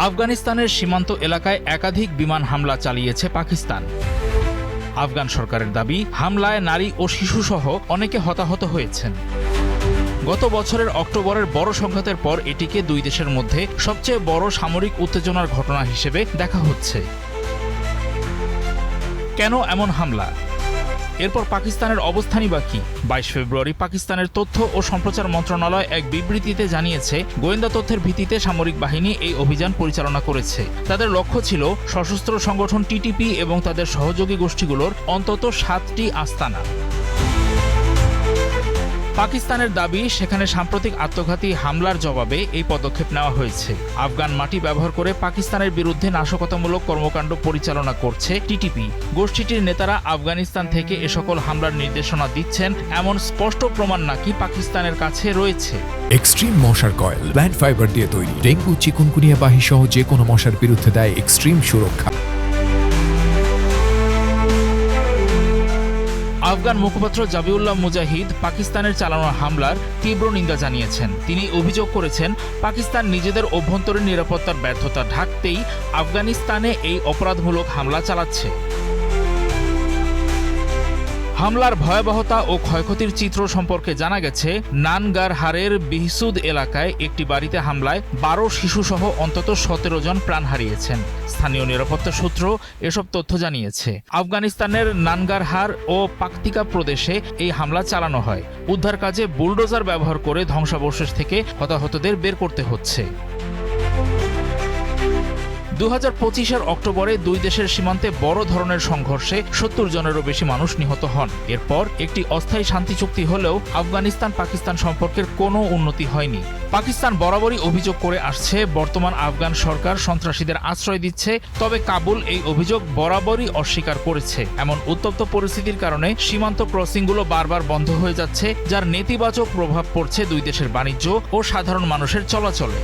আফগানিস্তানের সীমান্ত এলাকায় একাধিক বিমান হামলা চালিয়েছে পাকিস্তান। আফগান সরকারের দাবি, হামলায় নারী ও শিশুসহ অনেকে হতাহত হয়েছেন। গত বছরের অক্টোবরের বড় সংঘাতের পর এটিকে দুই দেশের মধ্যে সবচেয়ে বড় সামরিক উত্তেজনার ঘটনা হিসেবে দেখা হচ্ছে। কেন এমন হামলা? এরপর পাকিস্তানের অবস্থানই বা কি? 22 ফেব্রুয়ারি পাকিস্তানের তথ্য ও সম্প্রচার মন্ত্রণালয় এক বিবৃতিতে জানিয়েছে, গোয়েন্দা তথ্যের ভিত্তিতে সামরিক বাহিনী এই অভিযান পরিচালনা করেছে। তাদের লক্ষ্য ছিল সশস্ত্র সংগঠন টিটিপি এবং তাদের সহযোগী গোষ্ঠীগুলোর অন্তত 7টি আস্তানা। পাকিস্তানের দাবি, সেখানে সাম্প্রতিক আত্মঘাতী হামলার জবাবে এই পদক্ষেপ নেওয়া হয়েছে। আফগান মাটি ব্যবহার করে পাকিস্তানের বিরুদ্ধে নাশকতামূলক কর্মকাণ্ড পরিচালনা করছে টিটিপি। গোষ্ঠীটির নেতারা আফগানিস্তান থেকে এ সকল হামলার নির্দেশনা দিচ্ছেন, এমন স্পষ্ট প্রমাণ নাকি পাকিস্তানের কাছে রয়েছে। এক্সট্রিম মশার কয়েল প্ল্যান্ট ফাইবার দিয়ে তৈরি, ডেঙ্গু, চিকুনগুনিয়া বাহি সহ যে কোনো মশার বিরুদ্ধে দেয় এক্সট্রিম সুরক্ষা। আফগান মুখপাত্র জাবিউল্লাহ মুজাহিদ পাকিস্তানের চালানো হামলার তীব্র নিন্দা জানিয়েছেন। তিনি অভিযোগ করেছেন, পাকিস্তান নিজেদের অভ্যন্তরীণ নিরাপত্তার ব্যর্থতা ঢাকতেই আফগানিস্তানে এই অপরাধমূলক হামলা চালাচ্ছে। হামলার ভয়াবহতা ও ক্ষয়ক্ষতির চিত্র সম্পর্কে জানা গেছে, নানগারহারের বিহসুদ এলাকায় একটি বাড়িতে হামলায় 12 শিশুসহ অন্তত 17 জন প্রাণ হারিয়েছেন। স্থানীয় নিরাপত্তা সূত্র এসব তথ্য জানিয়েছে। আফগানিস্তানের নানগারহার ও পাকতিকা প্রদেশে এই হামলা চালানো হয়। উদ্ধার কাজে বুলডোজার ব্যবহার করে ধ্বংসাবশেষ থেকে হতাহতদের বের করতে হচ্ছে। 2025-এর অক্টোবরে দুই দেশের সীমান্তে বড় ধরনের সংঘর্ষে 70 জনেরও বেশি মানুষ নিহত হন। এরপর একটি অস্থায়ী শান্তি চুক্তি হলেও আফগানিস্তান পাকিস্তান সম্পর্কের কোনো উন্নতি হয়নি। পাকিস্তান বরাবরই অভিযোগ করে আসছে, বর্তমান আফগান সরকার সন্ত্রাসীদের আশ্রয় দিচ্ছে, তবে কাবুল এই অভিযোগ বরাবরই অস্বীকার করেছে। এমন উত্তপ্ত পরিস্থিতির কারণে সীমান্ত ক্রসিংগুলো বারবার বন্ধ হয়ে যাচ্ছে, যার নেতিবাচক প্রভাব পড়ছে দুই দেশের বাণিজ্য ও সাধারণ মানুষের চলাচলে।